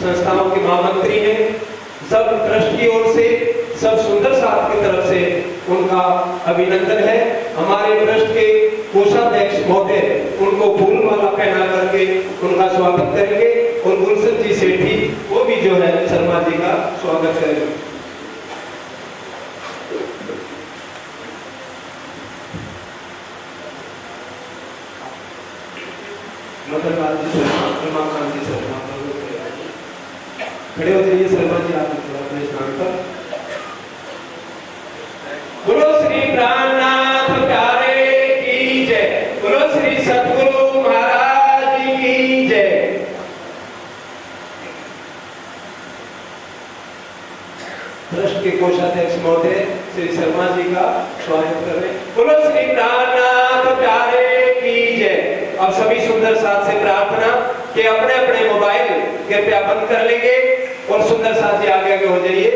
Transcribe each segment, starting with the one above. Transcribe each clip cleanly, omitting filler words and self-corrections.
संस्थाओं के महामंत्री हैं, सब ट्रस्ट की ओर से, सब सुंदर साथ की तरफ से उनका अभिनंदन है। हमारे ट्रस्ट के कोषाध्यक्ष महोदय उनको फूल माला पहना करके उनका स्वागत करेंगे और गुलशन जी सेठी वो भी जो है शर्मा जी का स्वागत करेंगे। मदनलाल जी शर्मा, रमाकांत जी शर्मा खड़े हो जाइए। शर्मा जी आप अपने स्थान पर। बोलो श्री प्राणनाथ प्यारे की जय, बोलो श्री सद्गुरु महाराज की जय। ट्रस्ट के कोषाध्यक्ष महोदय श्री शर्मा जी का स्वागत करें। बोलो श्री प्राणनाथ प्यारे की जय। अब सभी सुंदर साथ से प्रार्थना कि अपने अपने मोबाइल कृपया बंद कर लेंगे और सुंदर साथ जी आगे आगे हो जाइए।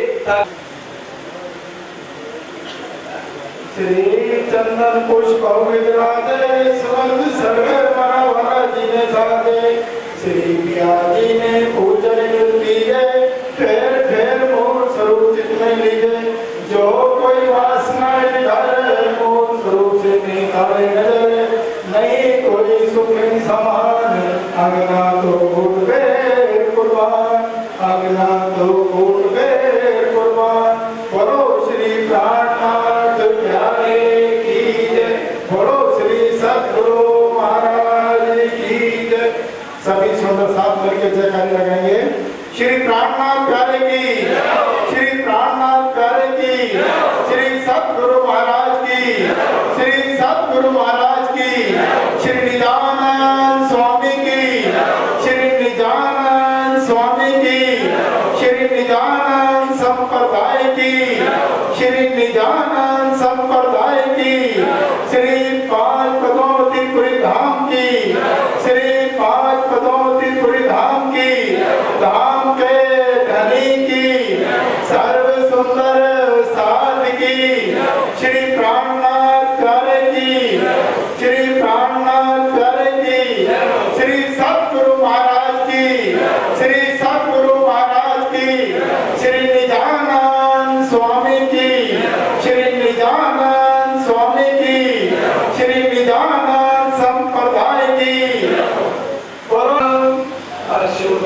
श्री चंदन पुष्प विराजे सुगंध सर्वे मनोहर जिने साजे। श्री पिया जी ने पूजन कीजे फेर फेर मोर स्वरूप चित में लीजे। जो कोई वासना निधारे मोर स्वरूप से निकाले नजर। नहीं कोई सुख समान अगना तो उठवे कुर्बान, अगना तो उठवे कुर्बान। बोलो श्री प्राणनाथ प्यारे की जय, बोलो श्री सद्गुरु महाराज की जय। सभी सुंदर साथ मिलकर जयकारे लगाएंगे। श्री प्राणनाथ प्यारे की, श्री प्राणनाथ प्यारे की, श्री सद्गुरु महाराज की, श्री सद्गुरु महाराज की, श्री निजानंद स्वामी की, श्री निजानंद स्वामी की, श्री निजानंद संप्रदाय की, श्री निजानंद संप्रदाय की, श्री पांच पदोतिपुरी धाम की, श्री पांच पदोतिपुरी धाम की, धाम के धनी की, सर्व सुंदर साध की, श्री प्राणनाथ प्यारे की, श्री प्राणनाथ प्यारे की, श्री सद्गुरु महाराज की, श्री सद्गुरु महाराज की, श्री निजानंद स्वामी की, श्री निजानंद स्वामी की, श्री निजानंद संप्रदाय की। अशुभ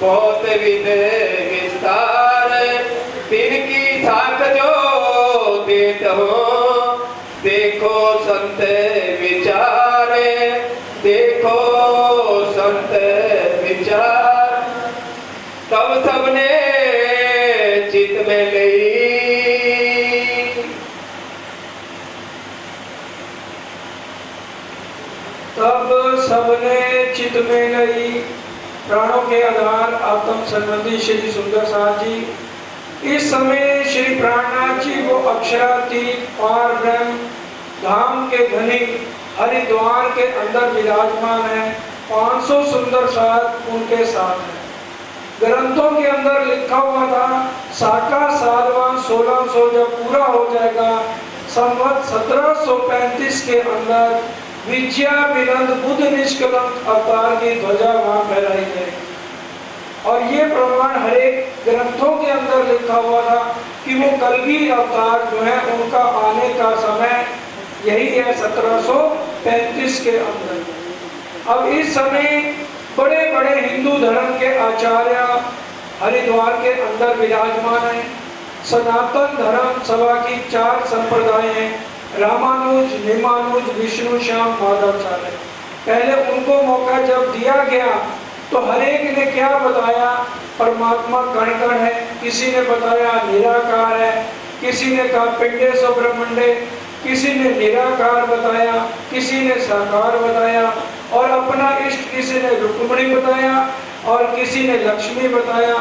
बहुत विध विस्तार तिनकी साख जो देत हो देखो संत विचारे देखो संत विचार सबने चित में लई। तब सबने चित में लई। प्राणों के आधार आत्म संबंधी श्री सुंदर साथ जी, इस समय श्री प्राणनाथ जी वो अक्षरातीत पार ब्रह्म धाम के धनी हरिद्वार के अंदर विराजमान है। 500 सुंदर साथ उनके साथ है। ग्रंथों के अंदर लिखा हुआ था साका सालवान 1600 जब पूरा हो जाएगा, संवत 1735 के अंदर विजया विनंद बुद्ध निष्कलंक अवतार की ध्वजा वहां फहराई जाएगी। और ये प्रमाण हर एक ग्रंथों के अंदर लिखा हुआ था कि वो कलगी अवतार जो है उनका आने का समय यही है 1735 के अंदर। अब इस समय बड़े बड़े हिंदू धर्म के आचार्य हरिद्वार के अंदर विराजमान हैं। सनातन धर्म सभा की 4 संप्रदाय हैं, रामानुज, निमानुज, विष्णु श्याम, माधवाचार्य। पहले उनको मौका जब दिया गया तो हर एक ने क्या बताया, परमात्मा कण कण है, किसी ने बताया निराकार है, किसी ने कहा पिंडे सो ब्रह्मंडे, किसी ने निराकार बताया, किसी ने साकार बताया, और अपना इष्ट किसी ने रुक्मिणी बताया और किसी ने लक्ष्मी बताया,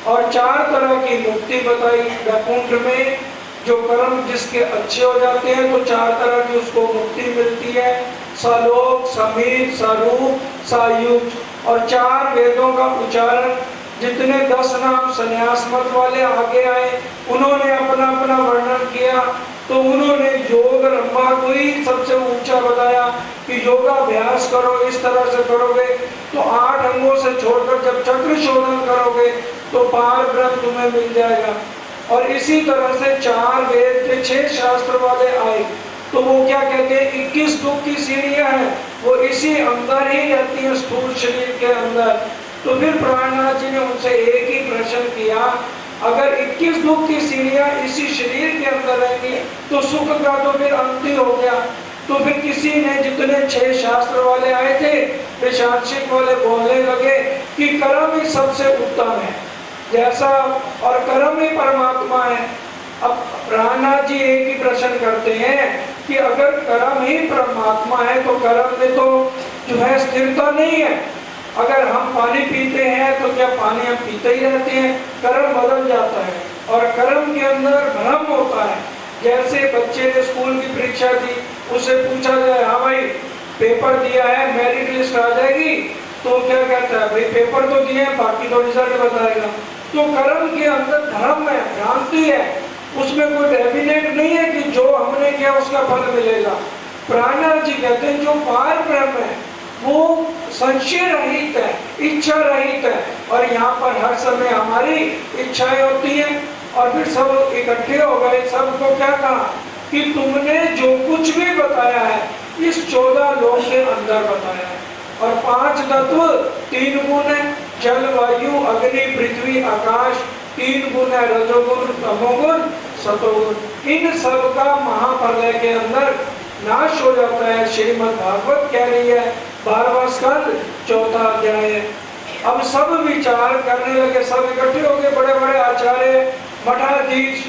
और 4 तरह की मुक्ति बताई। वैकुंठ में जो कर्म जिसके अच्छे हो जाते हैं तो 4 तरह की उसको मुक्ति मिलती है, सलोक, समीर, स्वरूप, सायुज। और 4 वेदों का उच्चारण, जितने 10 नाम संन्यास मत वाले आगे आए उन्होंने अपना अपना वर्णन किया। तो उन्होंने योग रंभा को ही सबसे ऊंचा बताया कि योगाभ्यास करो, इस तरह से करोगे तो 8 अंगों से छोड़कर जब चक्र शोधन करोगे तो पार ब्रह्म तुम्हें मिल जाएगा। और इसी तरह से 4 वेद के 6 शास्त्र वाले आए तो वो क्या कहते हैं 21 दुख की सीढ़ियां हैं, वो इसी अंदर ही रहती है, स्थूल शरीर के अंदर। तो फिर प्राणनाथ जी ने उनसे एक ही प्रश्न किया, अगर 21 दुख की सीढ़ियां इसी शरीर के अंदर रहेंगी तो सुख का तो फिर अंत ही हो गया। तो फिर किसी ने, जितने 6 शास्त्र वाले आए थे, विशांशिक वाले बोलने लगे कि कर्म ही सबसे उत्तम है जैसा, और कर्म ही परमात्मा है। अब प्राणनाथ जी एक ही प्रश्न करते हैं कि अगर कर्म ही परमात्मा है तो कर्म में तो जो है स्थिरता नहीं है। अगर हम पानी पीते हैं तो क्या पानी हम पीते ही रहते हैं? कर्म बदल जाता है और कर्म के अंदर भ्रम होता है। जैसे बच्चे ने स्कूल की परीक्षा दी, उसे पूछा जाए हाँ भाई पेपर दिया है, मेरिट लिस्ट आ जाएगी, तो क्या कहता है भाई पेपर तो दिए हैं, बाकी तो रिजल्ट बताएगा। तो कर्म के अंदर धर्म है, भ्रांति है, उसमें कोई डेफिनेट नहीं है कि जो हमने किया उसका फल मिलेगा। प्राणनाथ जी कहते हैं जो पार ब्रह्म है वो संशय रहित है, इच्छा रहित है, और यहाँ पर हर समय हमारी इच्छाएं होती हैं। और फिर सब इकट्ठे हो गए, सबको क्या कहा कि तुमने जो कुछ भी बताया है इस 14 लोक के अंदर बताया है। और 5 तत्व 3 गुण है, जल, वायु, अग्नि, पृथ्वी, आकाश, 3 गुण है, रजोगुण, तमोगुण, सतोगुण। इन सब का महाप्रलय के अंदर नाश हो जाता है। श्रीमद् भागवत कह रही है 12वां स्कंद 4था अध्याय। अब सब विचार करने लगे, सब इकट्ठे हो गए, बड़े बड़े आचार्य, मठाधीश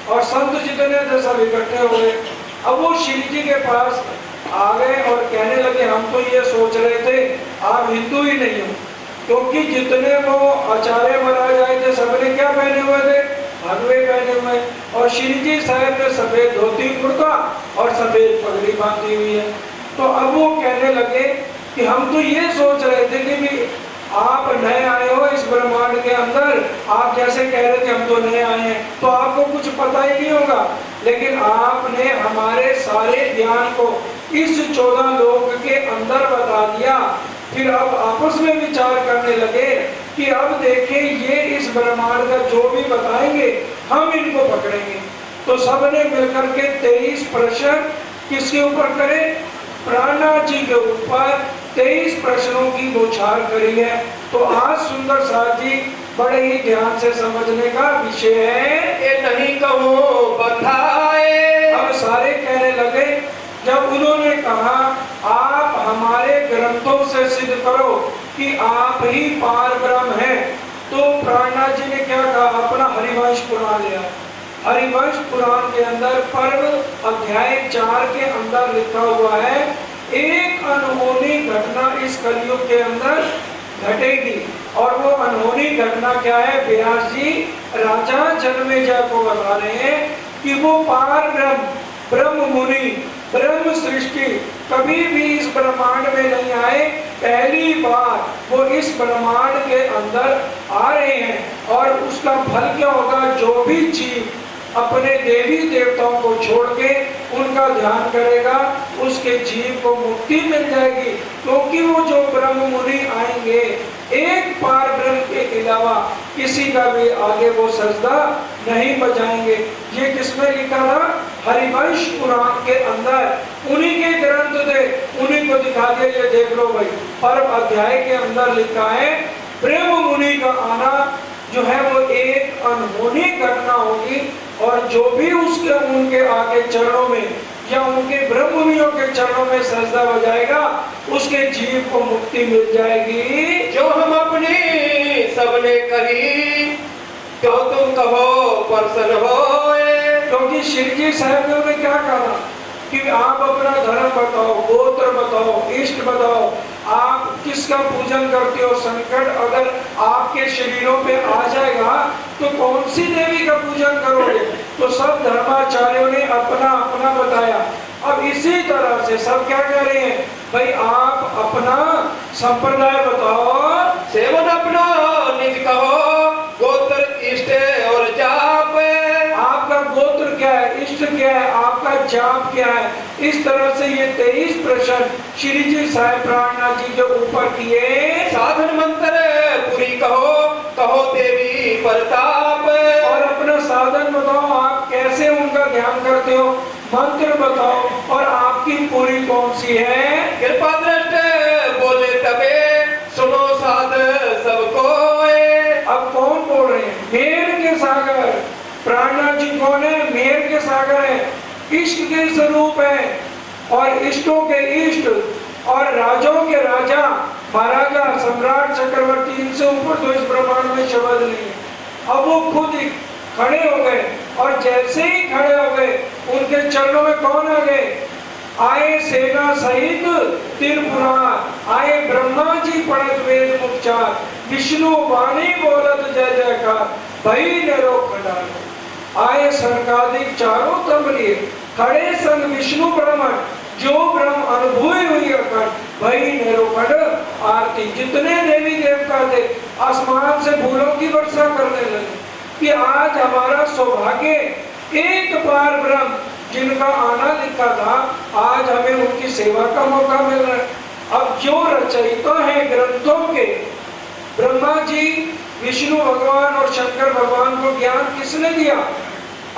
और संत जितने थे सब इकट्ठे हो गए। अब वो शिव जी के पास आ गए और कहने लगे हम तो ये सोच रहे थे आप हिंदू ही नहीं हो, क्योंकि जितने वो आचार्य महाराज आए थे सबने क्या पहने हुए थे? भगवे पहने हुए, और श्री जी साहब ने सफेद धोती कुर्ता और सफेद पगड़ी बांधी हुई है। तो अब वो कहने लगे कि हम तो ये सोच रहे थे कि भी आप नए आए हो इस ब्रह्मांड के अंदर, आप जैसे कह रहे थे हम तो नए आए हैं तो आपको कुछ पता ही नहीं होगा, लेकिन आपने हमारे सारे ज्ञान को इस 14 लोक के अंदर बता दिया। फिर अब आपस में विचार करने लगे कि अब देखें ये इस ब्रह्मांड का जो भी बताएंगे हम इनको पकड़ेंगे। तो सबने मिलकर के 23 प्रश्न किसके ऊपर करे? प्राणनाथ जी के ऊपर 23 प्रश्नों की बौछार करी है। तो आज सुंदर साथ जी बड़े ही ध्यान से समझने का विषय है। ये नहीं कहूँ बताए। अब सारे कहने लगे, जब उन्होंने कहा आप हमारे ग्रंथों से सिद्ध करो कि आप ही पार ब्रह्म हैं, तो प्राणनाथ जी ने क्या कहा, अपना हरिवंश पुराण लिया। हरिवंश पुराण के अंदर पर्व अध्याय 4 के अंदर लिखा हुआ है, एक अनहोनी घटना इस कलयुग के अंदर घटेगी। और वो अनहोनी घटना क्या है, व्यास जी राजा जन्मेजय को बता रहे हैं कि वो पार ब्रह्म मुनि ब्रह्म सृष्टि कभी भी इस ब्रह्मांड में नहीं आए, पहली बार वो इस ब्रह्मांड के अंदर आ रहे हैं। और उसका फल क्या होगा, जो भी जीव अपने देवी देवताओं को छोड़ के उनका ध्यान करेगा, उसके जीव को मुक्ति मिल जाएगी। क्योंकि वो जो ब्रह्म मुनि आएंगे, एक पार ब्रह्म के अलावा किसी का भी आगे वो सजदा नहीं बजाएंगे। ये किसमें लिखा था, हरिवंश पुराण के अंदर। उन्हीं के ग्रंथ थे, उन्हीं को दिखा दिया, ये देख लो भाई। पर्व अध्याय के अंदर लिखा है, ब्रह्म मुनि का आना जो है वो एक अनहोनी घटना होगी। और जो भी उसके उनके आगे चरणों में या उनके ब्रह्म मुनियों के चरणों में सजदा बजाएगा, उसके जीव को मुक्ति मिल जाएगी। जो हम अपनी सबने कही, क्यों तुम कहो प्रसन्न होए। क्योंकि श्री जी साहब ने उन्हें क्या कहा कि आप अपना धर्म बताओ, गोत्र बताओ, इष्ट बताओ, आप किसका पूजन करते हो। संकट अगर आपके शरीरों पे आ जाएगा तो कौन सी देवी का पूजन करोगे। तो सब धर्माचार्यों ने अपना अपना बताया। अब इसी तरह से सब क्या कह रहे हैं, भाई आप अपना संप्रदाय बताओ, सेवन अपना निज कहो, गोत्र इष्ट और जाप। आपका गोत्र क्या है, इष्ट क्या है, आपका जाप क्या है। इस तरह से ये 23 प्रश्न श्री जी साहेब प्राणनाथ जी के ऊपर किए। साधन मंत्र पूरी कहो, कहो देवी प्रताप। और अपना साधन बताओ, आप कैसे उनका ध्यान करते हो, मंत्र बताओ, और आपकी पूरी कौन सी है। कृपा दृष्ट बोले तबे, सुनो साध सबको। अब कौन बोल रहे हैं, मेर के सागर। प्राणनाथ जी कौन है, मेर के सागर है, इष्ट के स्वरूप है, और इष्टों के इष्ट, और राजों के राजा, महाराजा, सम्राट, चक्रवर्ती, इनसे ऊपर तो इस ब्रह्मांड में शब्द नहीं है। अब वो खुद ही खड़े हो गए, और जैसे ही खड़े हो गए उनके चरणों में कौन आ गए, आए सेना सहित त्रिपुरार, आए ब्रह्मा जी पढ़त वेद मुखचार, विष्णु वाणी बोलत जय जयकार, भई नरो खंडार। आए सनकादिक चारों तंबलिए, खड़े सन विष्णु ब्रह्मण, जो ब्रह्म अनुभूति हुई अखंड, भई नरो खंड आरती। जितने देवी देवता थे आसमान से फूलों की वर्षा करने लगे कि आज हमारा सौभाग्य, एक बार ब्रह्म जिनका आना लिखा था, आज हमें उनकी सेवा का मौका मिल रहा है। अब जो रचयिता है ग्रंथों के, ब्रह्मा जी, विष्णु भगवान और शंकर भगवान को ज्ञान किसने दिया,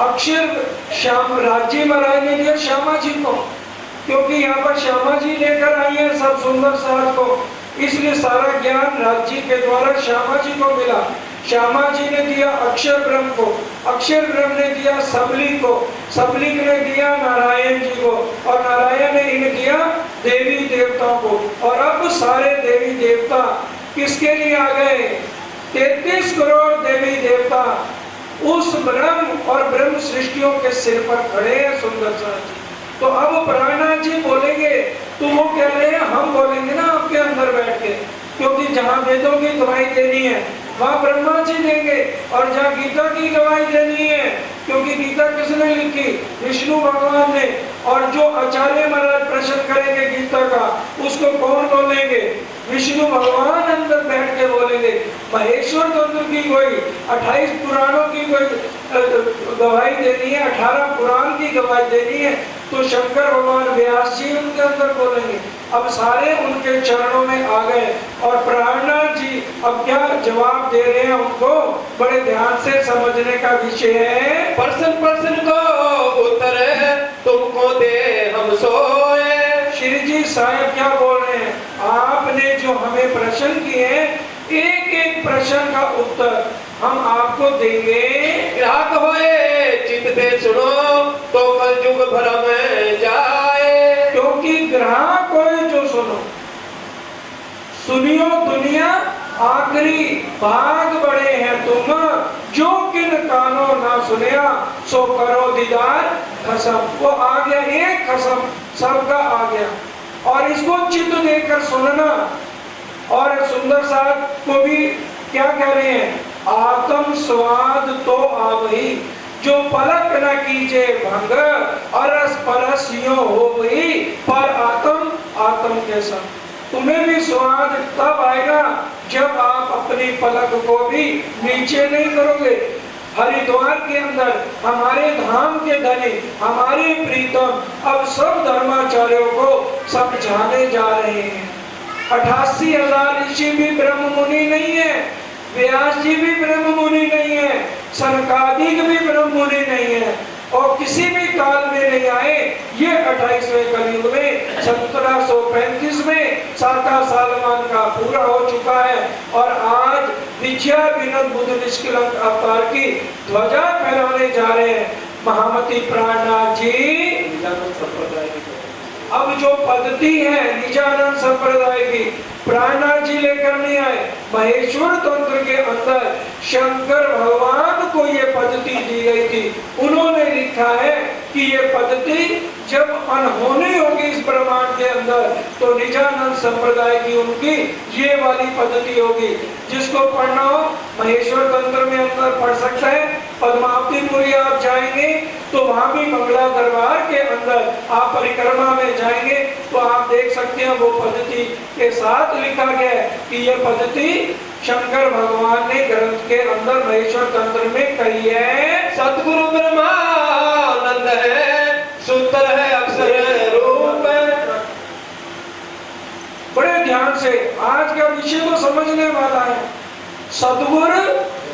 अक्षर श्याम राज्य महाराज ने दिया श्यामा जी को। क्योंकि यहाँ पर श्यामा जी लेकर आई है सब सुंदर सार को, इसलिए सारा ज्ञान राज्य के द्वारा श्यामा जी को मिला। श्यामा जी ने दिया अक्षर ब्रह्म को, अक्षर ब्रह्म ने दिया सबलिक को, सबलिक ने दिया नारायण जी को, और नारायण ने इन्हें दिया देवी देवताओं को। और अब सारे देवी देवता किसके लिए आ गए, 33 करोड़ देवी देवता उस ब्रह्म और ब्रह्म सृष्टियों के सिर पर खड़े हैं सुंदर सा जी। तो अब प्राणनाथ जी बोलेंगे तो वो कह रहे हैं हम बोलेंगे ना आपके अंदर बैठ के, क्योंकि जहाँ वेदों की गवाही देनी है वहाँ ब्रह्मा जी देंगे, और जहाँ गीता की गवाही देनी है, क्योंकि गीता किसने लिखी, विष्णु भगवान ने, और जो आचार्य महाराज प्रश्न करेंगे गीता का उसको कौन बोलेंगे, विष्णु भगवान अंदर बैठ के बोलेंगे। महेश्वर तंत्र की कोई 28 पुराणों की कोई गवाही देनी है, 18 पुराण की गवाही देनी है, तो शंकर भगवान व्यास जी उनके अंदर बोलेंगे। अब सारे उनके चरणों में आ गए, और प्राणनाथ जी अब क्या जवाब दे रहे हैं उनको बड़े ध्यान से समझने का विषय है। प्रश्न प्रश्न को उत्तर तुमको दे हम सोए। श्री जी साहब क्या बोल रहे हैं, आपने जो हमें प्रश्न किए हैं, एक एक प्रश्न का उत्तर हम आपको देंगे। ग्राहक होए चित दे सुनो, तो कल युग भरम जाए। क्योंकि ग्राहक होए जो सुनो, सुनियो दुनिया आखिरी भाग बड़े हैं तुम, जो किन कानों ना सुनया सो करो दीदार खसम। वो आ गया, एक खसम सबका आ गया, और इसको चित्त देकर सुनना। और सुंदर साथ को भी क्या कह रहे हैं, आत्म स्वाद तो आवही, जो पलक न कीजे भंग, अरस परस यो हो वही, पर आत्म आत्म के संग। तुम्हें भी स्वाद तब आएगा जब आप अपनी पलक को भी नीचे नहीं करोगे। हरिद्वार के अंदर हमारे धाम के धनी, हमारे प्रीतम अब सब धर्माचार्यों को समझाने जा रहे हैं। 88,000 ऋषि भी ब्रह्म मुनि नहीं है, व्यास जी भी ब्रह्म मुनि नहीं है, सनकादिक भी ब्रह्म मुनि नहीं है, और किसी भी काल में नहीं आए। ये 28वें कलयुग में 1735 में साका सालमान का पूरा हो चुका है, और आज विद्या विनोद बुद्ध निष्कलंक अवतार की ध्वजा फहराने जा रहे हैं महामती प्राणनाथ जी। अब जो पद्धति है निजानंद संप्रदाय की, प्राणनाथ जी लेकर नहीं आए। महेश्वर तंत्र के अंदर शंकर भगवान को ये पद्धति दी गई थी। उन्होंने लिखा है कि ये पद्धति जब अनहोनी होगी इस ब्रह्मांड के अंदर, तो निजानंद संप्रदाय की उनकी ये वाली पद्धति होगी। जिसको पढ़ना हो महेश्वर तंत्र में अंदर पढ़ सकता है। पद्मावतीपुरी आप जाएंगे तो वहां भी मंगला दरबार के अंदर आप परिक्रमा में जाएंगे तो आप देख सकते हैं वो पद्धति के साथ लिखा गया है कि यह पद्धति शंकर भगवान ने ग्रंथ के अंदर महेश्वर तंत्र में कही है। सतगुरु ब्रह्मानंद है, सूत्र है अक्षर रूप। बड़े ध्यान से आज का विषय को समझने वाला है। सतगुरु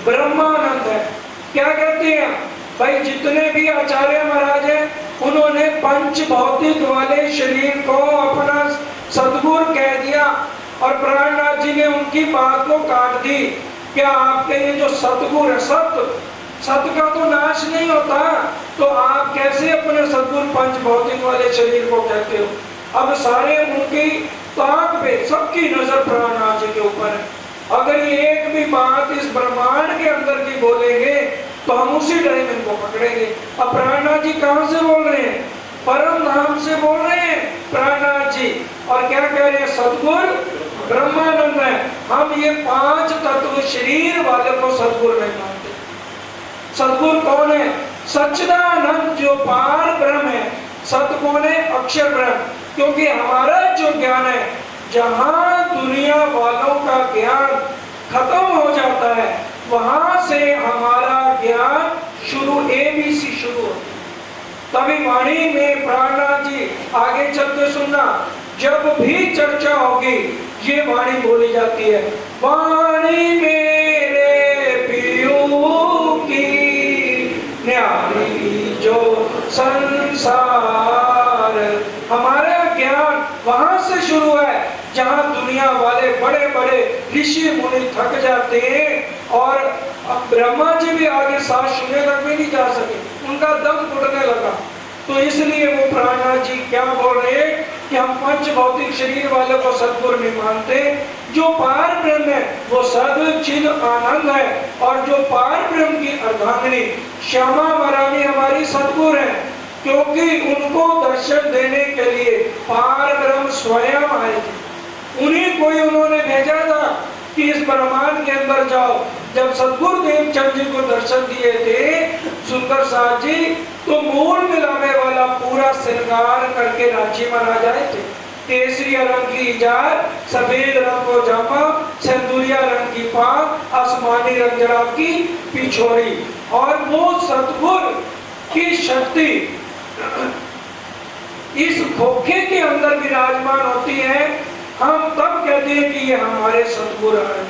ब्रह्मानंद है। क्या कहते हैं भाई, जितने भी आचार्य महाराज हैं उन्होंने पंच भौतिक वाले शरीर को अपना सतगुरु कह दिया, और प्राणनाथ जी ने उनकी बात को काट दी। क्या आपके ये जो सतगुरु है, सत्य का तो नाश नहीं होता, तो आप कैसे अपने सतगुरु पंच भौतिक वाले शरीर को कहते हो? अब सारे उनकी ताक पे सबकी नजर प्राणनाथ जी के ऊपर है। अगर ये एक भी बात इस ब्रह्मांड के अंदर की बोलेंगे तो हम उसी टाइम इनको पकड़ेंगे। अब प्राणनाथ जी कहाँ से बोल रहे हैं? परम धाम से बोल रहे हैं प्राणनाथ जी। और क्या कह रहे हैं? सतगुरु ब्रह्मानंद है। हम ये 5 तत्व शरीर वाले को सतगुरु नहीं मानते। सतगुरु कौन है? सच्चिदानंद जो पार ब्रह्म है। सत कौन है? अक्षर ब्रह्म। क्योंकि हमारा जो ज्ञान है, जहां दुनिया वालों का ज्ञान खत्म हो जाता है वहां से हमारा ज्ञान शुरू, ABC शुरू होती है। तभी वाणी में प्राणनाथ जी आगे चलते सुनना, जब भी चर्चा होगी ये वाणी बोली जाती है। वाणी मेरे पियू की न्यारी जो संसार। हमारा ज्ञान वहां से शुरू है जहां दुनिया वाले बड़े बड़े ऋषि मुनि थक जाते हैं, और ब्रह्मा जी भी आगे सांस सुनने तक भी नहीं जा सके, उनका दम घुटने लगा। तो इसलिए वो प्राणनाथ जी क्या बोल रहे हैं कि हम पंच भौतिक शरीर वाले को सतगुरु नहीं मानते। जो पार ब्रह्म है वो सद चिद आनंद है, और जो पार ब्रह्म की अर्धांगिनी श्यामा महारानी हमारी सतगुरु है, क्योंकि उनको दर्शन देने के लिए पार ब्रह्म स्वयं आए थे। उन्हीं को ही उन्होंने भेजा था कि इस ब्रह्मांड के अंदर जाओ। जब सतगुरुदेव चंद जी को दर्शन दिए थे सुंदर साथ जी, तो मूल मिलावे वाला पूरा श्रृंगार करके रांची महाराज आए थे। केसरी रंग की इजार, सफेद रंग को जामा, सिंदूरिया रंग की पाग, आसमानी रंग जराब की पिछोरी, और वो सतगुरु की शक्ति इस खोखे के अंदर विराजमान होती है। हम तब कहते हैं कि ये हमारे सतगुरु हैं।